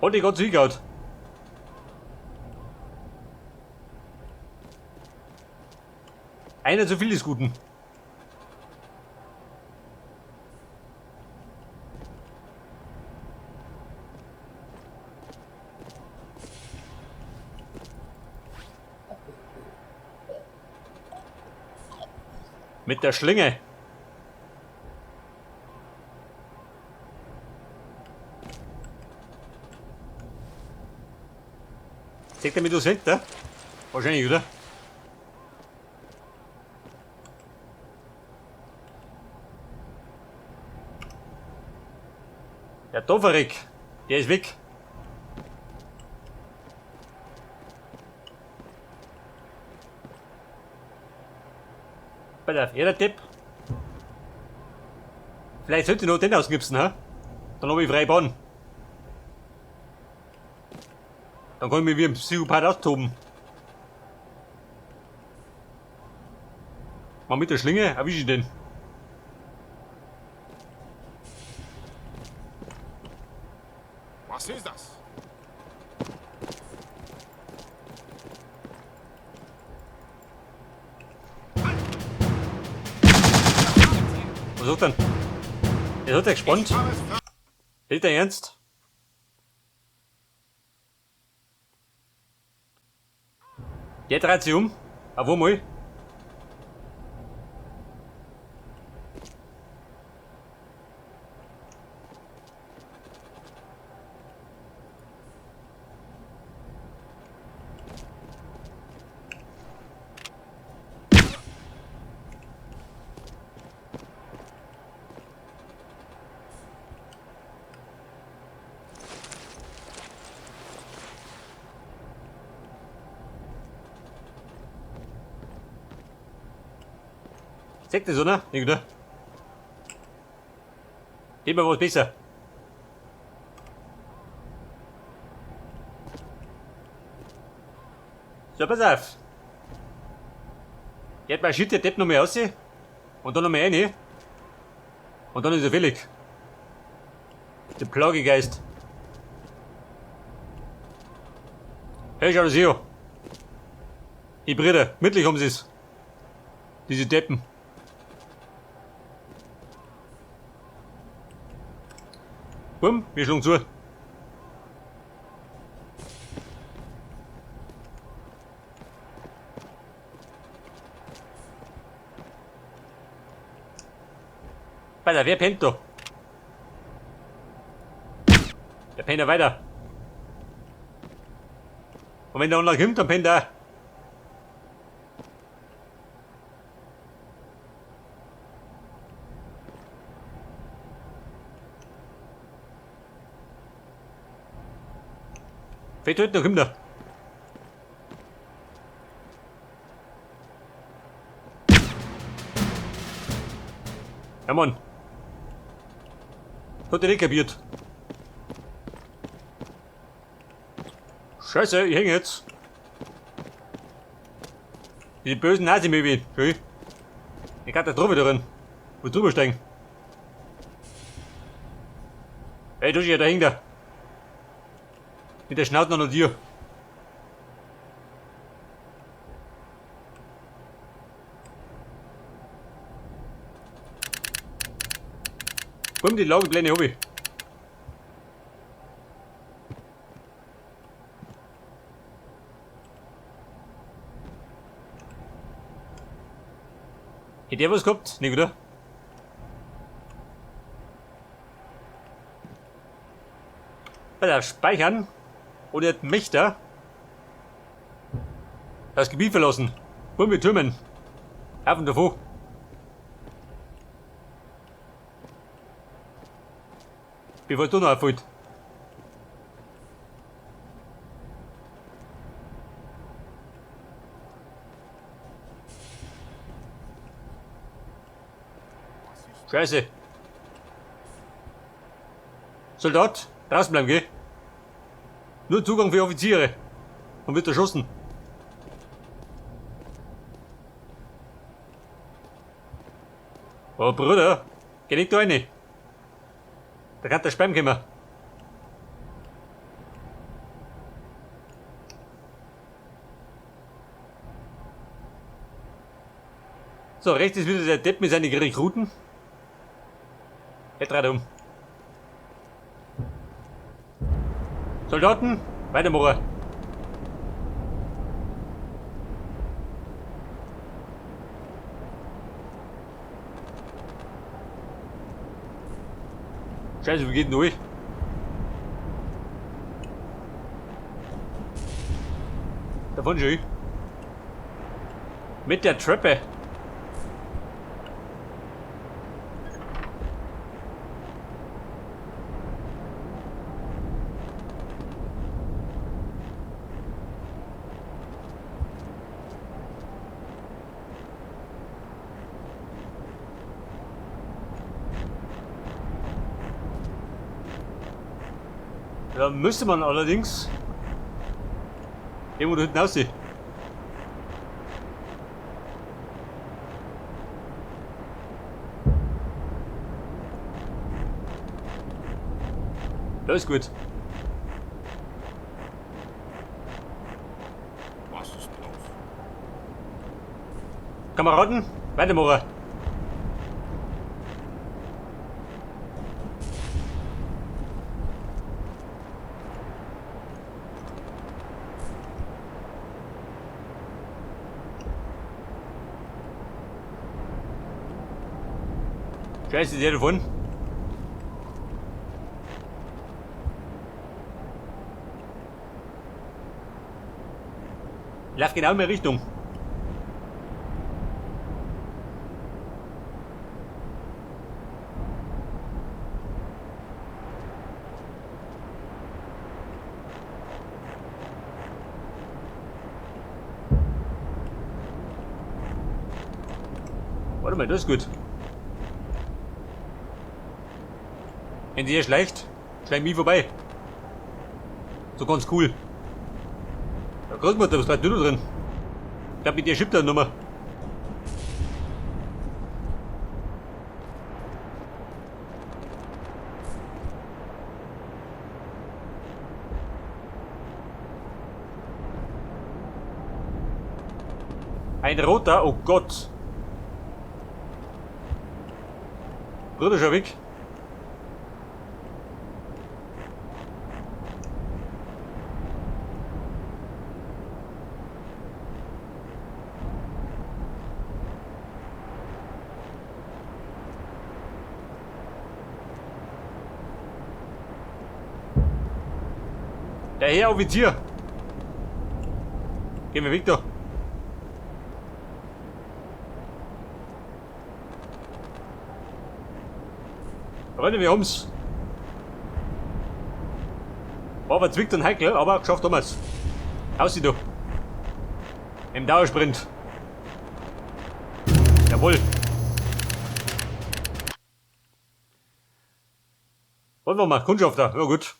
Hat die gerade zugehaut. Einer zu viel des Guten. Mit der Schlinge. Zeigt er mit durchs Fenster? Wahrscheinlich, oder? Der Doverik, der ist weg. Pass auf, der Depp. Vielleicht sollte ich noch den ausgipsen, ha? Dann habe ich freie Bahn. Dann kann ich mich wie ein Psychopath austoben. Mal mit der Schlinge, erwische ich den. Was ist das? Was sagt denn? Er hat ja gespannt. Hält er ernst? Der dreht sich um. Auf einmal. Sagt das, oder? Nicht, oder? Gib mir was besser. So, pass auf. Jetzt mal schüttet der Depp noch mal raus. Und dann noch mal rein. Und dann ist er fällig. Der Plagegeist. Hey, schau das hier an. Die Brüder, mittlich haben sie's. Diese Deppen. Bumm, wir schlagen zu. Weiter, wer pennt da? Der pennt ja weiter. Und wenn der andere kommt, dann pennt er auch. Fett heute noch kommt er. Ja, Mann. Hat er nicht kapiert. Scheiße, ich hänge jetzt. Die bösen Nazi-Möbel. Schön. Ich kann da drüber drin. Wo drüber steigen. Hey, du, da hängt er. Mit der Schnauze noch dir. Komm, die Laubepläne hab ich. Hätte der was gehabt? Nicht, oder? Bei auf Speichern. Oder mich da. Das Gebiet verlassen. Wollen wir türmen. Auf und davon. Bevor du noch auffällt. Scheiße. Soldat, draußen bleiben, geh. Nur Zugang für Offiziere. Und wird erschossen. Oh Bruder, geh nicht da rein. Da kann der Spam kommen. So, rechts ist wieder der Depp mit seinen Rekruten. Er dreht um. Soldaten, weitermachen. Scheiße, wie geht denn durch? Davon schon. Mit der Treppe. Da müsste man allerdings irgendwo da hinten aussehen. Das ist gut. Was ist los? Kameraden, weitermachen. Scheiße, der davon. Lauf genau in meine Richtung. Warte mal, das ist gut. Wenn sie hier schleicht, schleicht mich vorbei. So ganz cool. Ja, Großmutter, was bleibt du da drin? Ich glaub, mit dir schippt er Nummer. Ein roter, oh Gott. Bruder, schon weg. Der Herr Offizier. Gehen wir weg da. Freunde, wir haben's. War verzwickt und heikel, aber geschafft haben wir's. Aussieht du. Im Dauersprint. Jawohl. Wollen wir mal, Kundschafter. Ja gut.